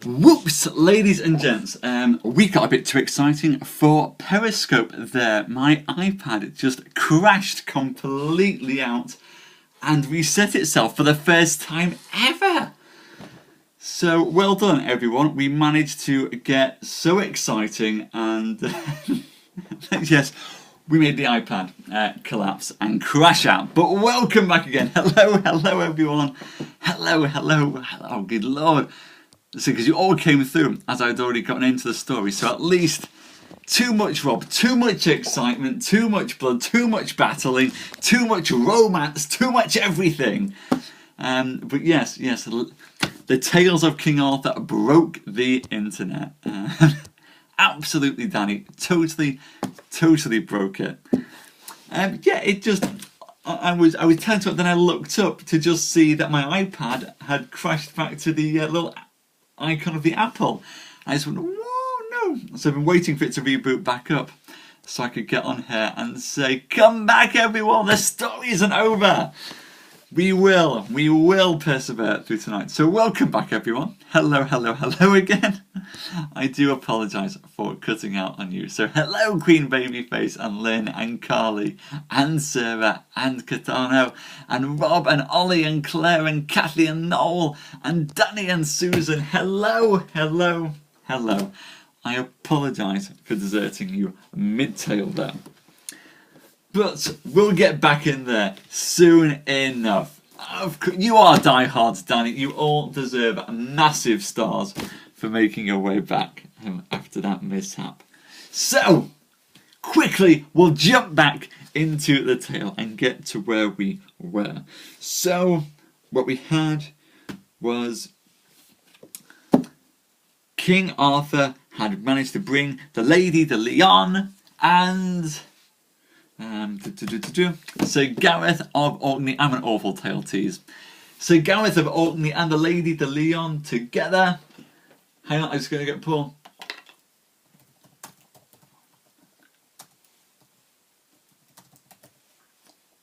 Whoops, ladies and gents, we got a bit too exciting for Periscope there. My iPad just crashed completely out and reset itself for the first time ever. So well done everyone, we managed to get so exciting and yes, we made the iPad collapse and crash out. But welcome back again. Hello everyone. Hello, good lord. So, because you all came through as I'd already gotten into the story, so at least too much Rob, too much excitement, too much blood, too much battling, too much romance, too much everything. But yes, the tales of King Arthur broke the internet. Absolutely, Danny, totally broke it. Yeah, it just. I was turned to it, then I looked up to just see that my iPad had crashed back to the little icon of the apple. I just went, whoa, no. So I've been waiting for it to reboot back up so I could get on here and say, come back everyone, the story isn't over. We will persevere through tonight. So welcome back everyone. Hello again. I do apologise for cutting out on you. So hello Queen Babyface and Lynn and Carly and Sarah and Catano and Rob and Ollie and Claire and Kathy and Noel and Danny and Susan. Hello. I apologise for deserting you mid-tale there. But we'll get back in there soon enough. You are diehards, Danny. You all deserve massive stars for making your way back after that mishap. So, quickly, we'll jump back into the tale and get to where we were. So, what we had was King Arthur had managed to bring the Lady de Leon and Sir Gareth of Orkney. I'm an awful tale tease. Sir Gareth of Orkney and the Lady de Leon together. Hang on, I'm just going to get Paul.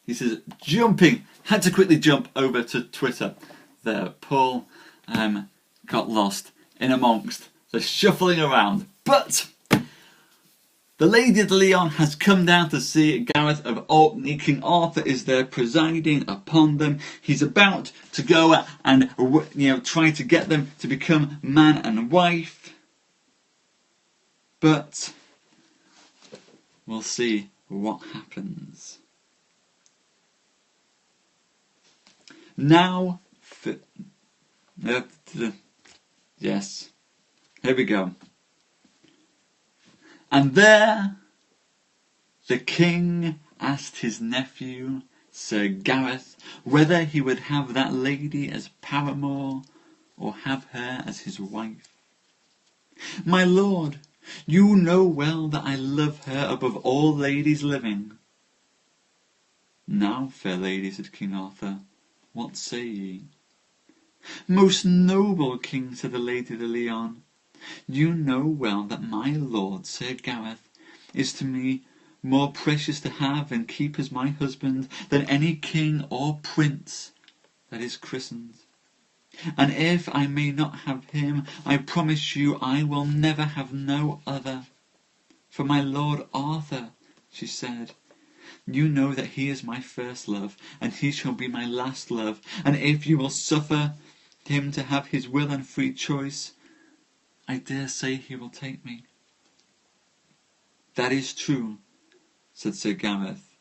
He says, jumping. Had to quickly jump over to Twitter. There, Paul got lost in amongst the shuffling around. But the Lady de Leon has come down to see Gareth of Orkney. King Arthur is there presiding upon them. He's about to go and try to get them to become man and wife. But we'll see what happens. Now, yes, here we go. And there, the king asked his nephew, Sir Gareth, whether he would have that lady as paramour or have her as his wife. My lord, you know well that I love her above all ladies living. Now, fair lady, said King Arthur, what say ye? Most noble king, said the Lady de Leon, you know well that my lord Sir Gareth is to me more precious to have and keep as my husband than any king or prince that is christened. And if I may not have him, I promise you I will never have no other. For my lord Arthur, she said, you know that he is my first love, and he shall be my last love, and if you will suffer him to have his will and free choice, I dare say he will take me. That is true, said Sir Gareth,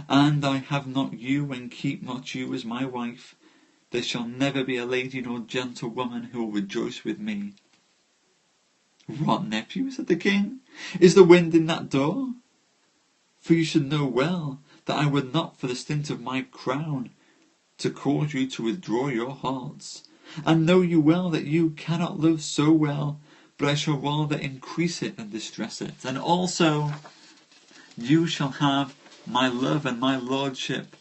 and I have not you and keep not you as my wife. There shall never be a lady nor gentlewoman who will rejoice with me. What, nephew, said the king, is the wind in that door? For you should know well that I would not for the stint of my crown to cause you to withdraw your hearts, and know you well that you cannot love so well, but I shall rather increase it than distress it. And also, you shall have my love and my lordship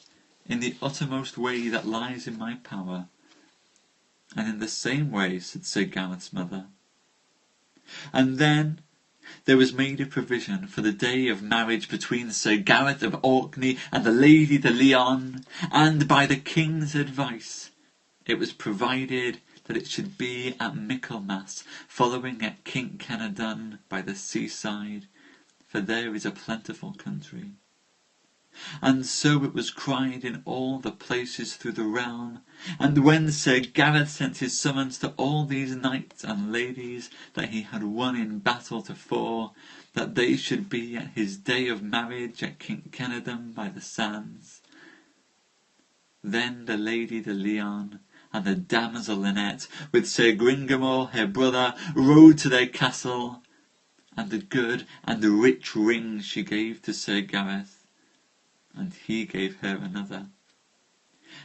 in the uttermost way that lies in my power. And in the same way, said Sir Gareth's mother. And then there was made a provision for the day of marriage between Sir Gareth of Orkney and the Lady de Leon, and by the king's advice it was provided that it should be at Michaelmas, following at Kinkenadon by the seaside, for there is a plentiful country. And so it was cried in all the places through the realm. And when Sir Gareth sent his summons to all these knights and ladies that he had won in battle tofore, that they should be at his day of marriage at Kinkenadon by the sands, then the Lady de Leon and the damsel Lynette, with Sir Gringamore her brother, rode to their castle, and the good and the rich ring she gave to Sir Gareth, and he gave her another.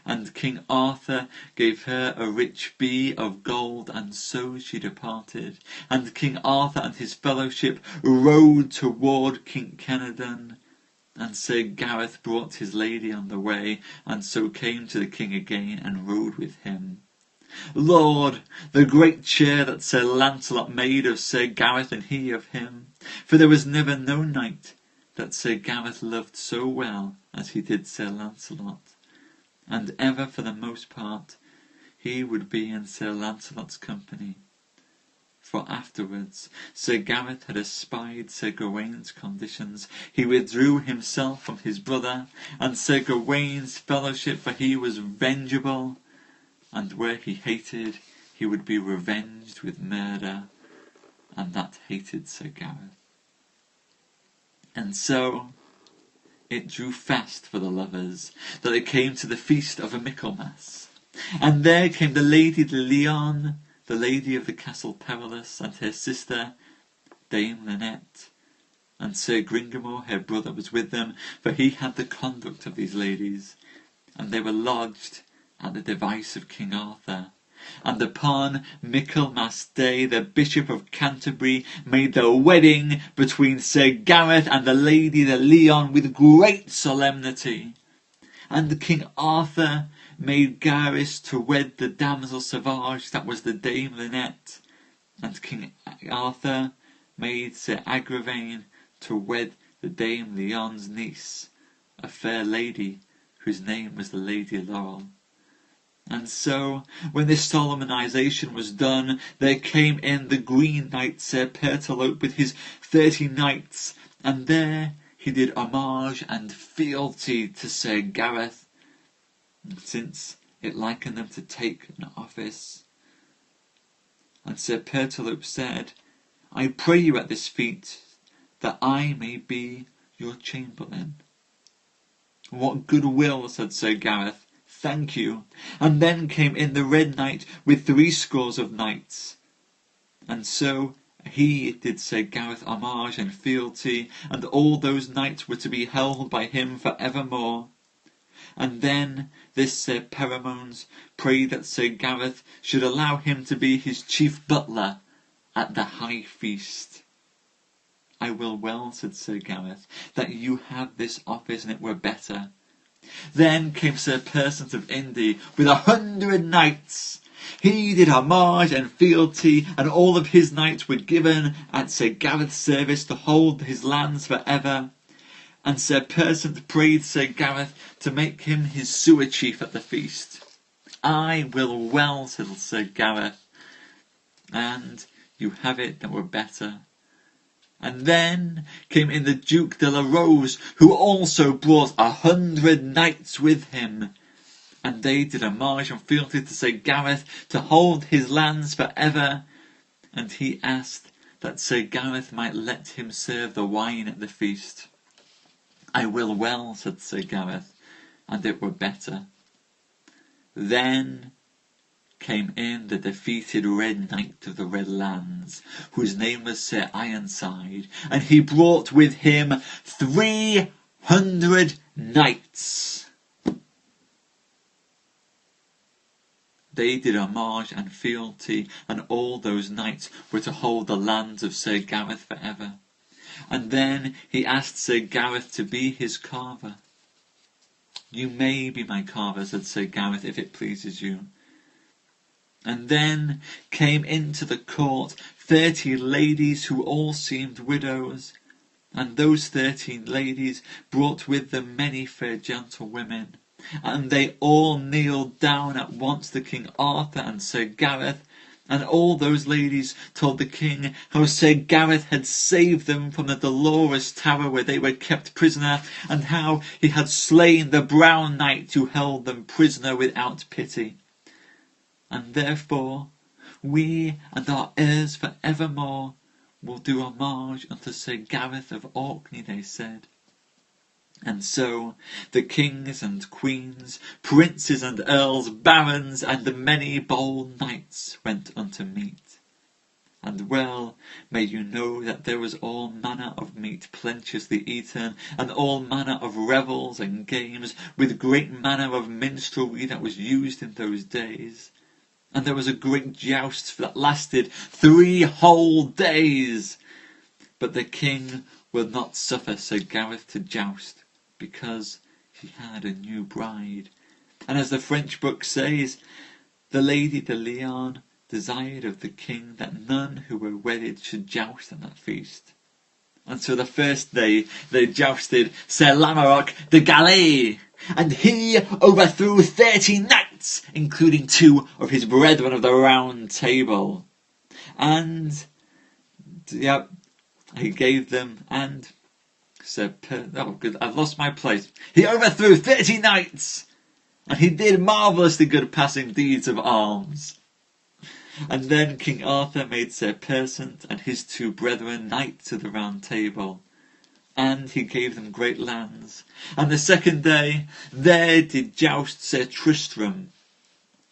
And King Arthur gave her a rich bee of gold, and so she departed. And King Arthur and his fellowship rode toward Kinkenadon, and Sir Gareth brought his lady on the way, and so came to the king again, and rode with him. Lord, the great cheer that Sir Lancelot made of Sir Gareth, and he of him, for there was never no knight that Sir Gareth loved so well as he did Sir Lancelot, and ever for the most part he would be in Sir Lancelot's company. For afterwards Sir Gareth had espied Sir Gawaine's conditions. He withdrew himself from his brother and Sir Gawaine's fellowship, for he was vengeable, and where he hated he would be revenged with murder, and that hated Sir Gareth. And so it drew fast for the lovers, that they came to the feast of a Michaelmas. And there came the Lady de Leon, the lady of the Castle Perilous, and her sister, Dame Lynette. And Sir Gringamore, her brother, was with them, for he had the conduct of these ladies. And they were lodged at the device of King Arthur. And upon Michaelmas Day the Bishop of Canterbury made the wedding between Sir Gareth and the Lady de Leon with great solemnity. And King Arthur made Garis to wed the damsel Sauvage, that was the Dame Lynette. And King Arthur made Sir Agravaine to wed the Dame Leon's niece, a fair lady whose name was the Lady Laurel. And so, when this solemnization was done, there came in the Green Knight Sir Pertolope with his 30 knights, and there he did homage and fealty to Sir Gareth, since it likened them to take an office. And Sir Pertolope said, I pray you at this feat that I may be your chamberlain. What good will, said Sir Gareth, thank you. And then came in the Red Knight with 60 of knights. And so he did Sir Gareth homage and fealty, and all those knights were to be held by him for evermore. And then this Sir Perimones prayed that Sir Gareth should allow him to be his chief butler at the high feast. I will well, said Sir Gareth, that you have this office, and it were better. Then came Sir Persant of Indy with 100 knights. He did homage and fealty, and all of his knights were given at Sir Gareth's service to hold his lands for ever. And Sir Persant prayed Sir Gareth to make him his sewer chief at the feast. I will well, said Sir Gareth, and you have it that were better. And then came in the Duke de la Rose, who also brought 100 knights with him. And they did homage and fealty to Sir Gareth to hold his lands for ever. And he asked that Sir Gareth might let him serve the wine at the feast. I will well, said Sir Gareth, and it were better. Then came in the defeated Red Knight of the Red Lands, whose name was Sir Ironside, and he brought with him 300 knights. They did homage and fealty, and all those knights were to hold the lands of Sir Gareth for ever. And then he asked Sir Gareth to be his carver. You may be my carver, said Sir Gareth, if it pleases you. And then came into the court 30 ladies who all seemed widows, and those 13 ladies brought with them many fair gentlewomen. And they all kneeled down at once to King Arthur and Sir Gareth, and all those ladies told the king how Sir Gareth had saved them from the dolorous tower where they were kept prisoner, and how he had slain the brown knight who held them prisoner without pity. And therefore we and our heirs for evermore will do homage unto Sir Gareth of Orkney, they said. And so the kings and queens, princes and earls, barons, and the many bold knights went unto meat. And well may you know that there was all manner of meat plenteously eaten, and all manner of revels and games, with great manner of minstrelsy that was used in those days. And there was a great joust that lasted 3 whole days. But the king would not suffer Sir Gareth to joust, because he had a new bride. And as the French book says, the Lady de Leon desired of the king that none who were wedded should joust at that feast. And so the first day they jousted Sir Lamorak de Galais, and he overthrew 30 knights, including 2 of his brethren of the Round Table. And he gave them, and I've lost my place. He overthrew 30 knights, and he did marvellously good passing deeds of arms. And then King Arthur made Sir Persant and his 2 brethren knights of the Round Table, and he gave them great lands. And the second day there did joust Sir Tristram,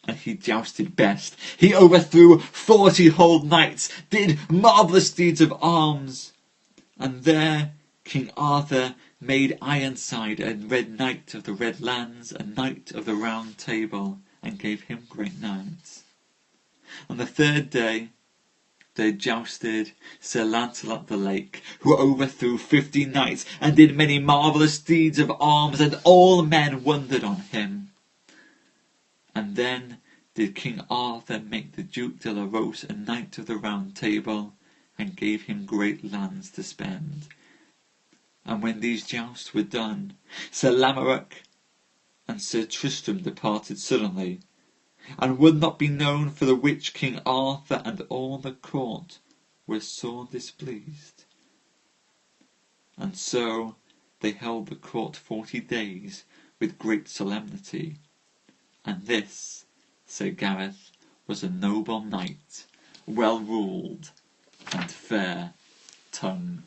and he jousted best. He overthrew 40 whole knights, did marvellous deeds of arms. And there King Arthur made Ironside a Red Knight of the Red Lands, a Knight of the Round Table, and gave him great lands. On the third day they jousted Sir Lancelot the Lake, who overthrew 50 knights, and did many marvellous deeds of arms, and all men wondered on him. And then did King Arthur make the Duke de la Rose a Knight of the Round Table, and gave him great lands to spend. And when these jousts were done, Sir Lamorak and Sir Tristram departed suddenly, and would not be known, for the which King Arthur and all the court were sore displeased. And so they held the court 40 days with great solemnity. And this, Sir Gareth, was a noble knight, well ruled and fair-tongued.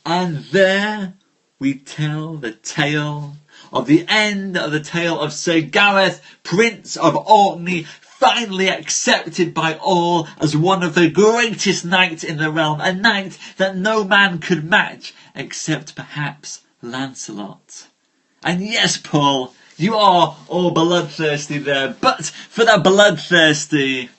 And there we tell the tale of the end of the tale of Sir Gareth, Prince of Orkney, finally accepted by all as one of the greatest knights in the realm, a knight that no man could match except perhaps Lancelot. And yes, Paul, you are all bloodthirsty there, but for the bloodthirsty,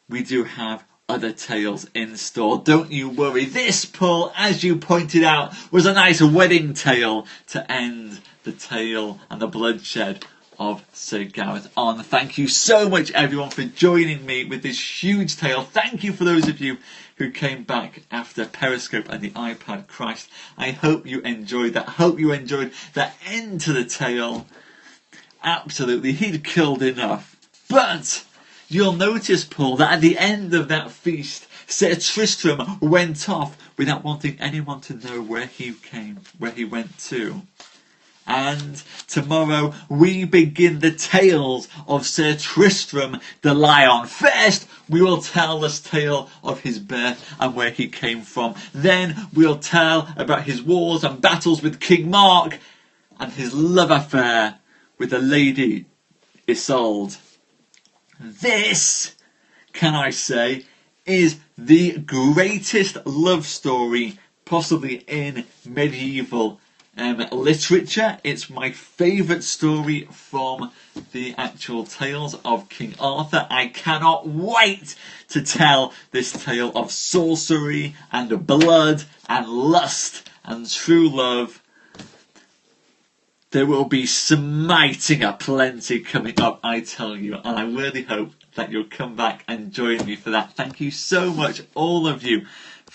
we do have other tales in store. Don't you worry. This, Paul, as you pointed out, was a nice wedding tale to end the tale and the bloodshed of Sir Gareth on. Thank you so much, everyone, for joining me with this huge tale. Thank you for those of you who came back after Periscope and the iPad crashed. I hope you enjoyed that. I hope you enjoyed the end to the tale. Absolutely, he'd killed enough. But you'll notice, Paul, that at the end of that feast, Sir Tristram went off without wanting anyone to know where he went to. And tomorrow we begin the tales of Sir Tristram the Lion. First, we will tell this tale of his birth and where he came from. Then we'll tell about his wars and battles with King Mark and his love affair with the Lady Isolde. This, can I say, is the greatest love story possibly in medieval literature. It's my favourite story from the actual tales of King Arthur. I cannot wait to tell this tale of sorcery and blood and lust and true love. There will be smiting aplenty coming up, I tell you, and I really hope that you'll come back and join me for that. Thank you so much, all of you,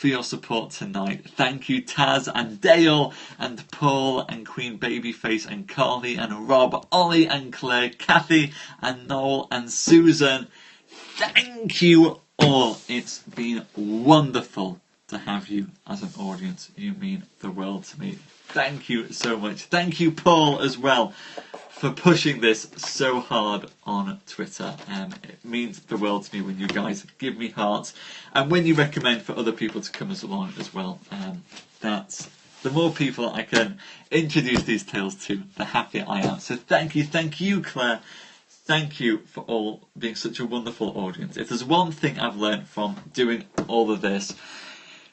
for your support tonight. Thank you, Taz and Dale and Paul and Queen Babyface and Carly and Rob, Ollie and Claire, Kathy and Noel and Susan. Thank you all. It's been wonderful to have you as an audience. You mean the world to me. Thank you so much. Thank you, Paul, as well, for pushing this so hard on Twitter. It means the world to me when you guys give me hearts and when you recommend for other people to come along as well. That's the more people I can introduce these tales to, the happier I am. So thank you, Claire. Thank you for all being such a wonderful audience. If there's one thing I've learned from doing all of this,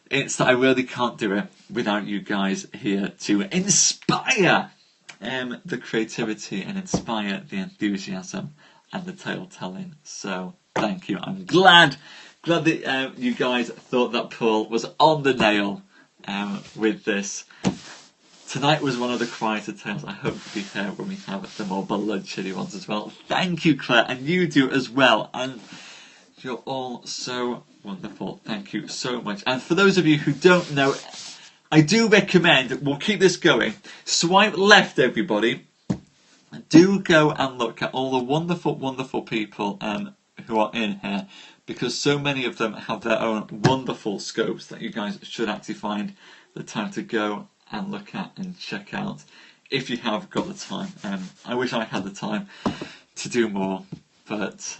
it's that I really can't do it without you guys here to inspire the creativity and inspire the enthusiasm and the tale telling. So thank you. I'm glad that you guys thought that Paul was on the nail with this. Tonight was one of the quieter tales. I hope to be here when we have the more bloodsheddy ones as well. Thank you, Claire, and you do as well. And you're all so wonderful. Thank you so much. And for those of you who don't know, I do recommend, we'll keep this going, swipe left, everybody. Do go and look at all the wonderful, wonderful people who are in here, because so many of them have their own wonderful scopes that you guys should actually find the time to go and look at and check out if you have got the time. I wish I had the time to do more, but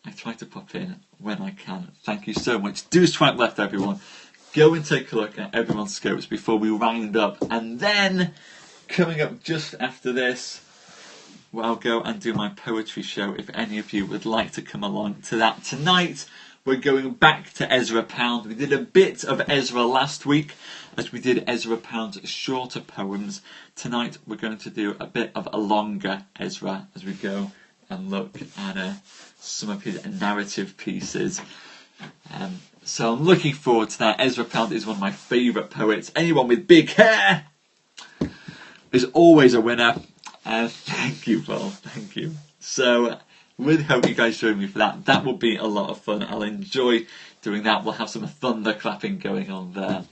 I try to pop in when I can. Thank you so much. Do swipe left, everyone. Go and take a look at everyone's scopes before we round up. And then, coming up just after this, I'll go and do my poetry show if any of you would like to come along to that. Tonight, we're going back to Ezra Pound. We did a bit of Ezra last week, as we did Ezra Pound's shorter poems. Tonight, we're going to do a bit of a longer Ezra as we go and look at some of his narrative pieces. So I'm looking forward to that. Ezra Pound is one of my favourite poets. Anyone with big hair is always a winner. Thank you, Paul. Thank you. So really hope you guys join me for that. That will be a lot of fun. I'll enjoy doing that. We'll have some thunder clapping going on there.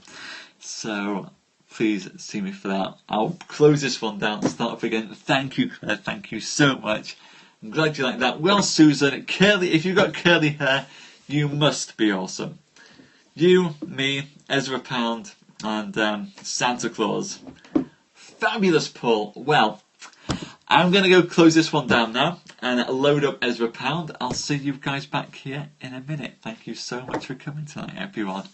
So please see me for that. I'll close this one down and start up again. Thank you, Claire. Thank you so much. I'm glad you like that. Well, Susan, curly. If you've got curly hair, you must be awesome. You, me, Ezra Pound, and Santa Claus. Fabulous, Paul. Well, I'm going to go close this one down now and load up Ezra Pound. I'll see you guys back here in a minute. Thank you so much for coming tonight, everyone.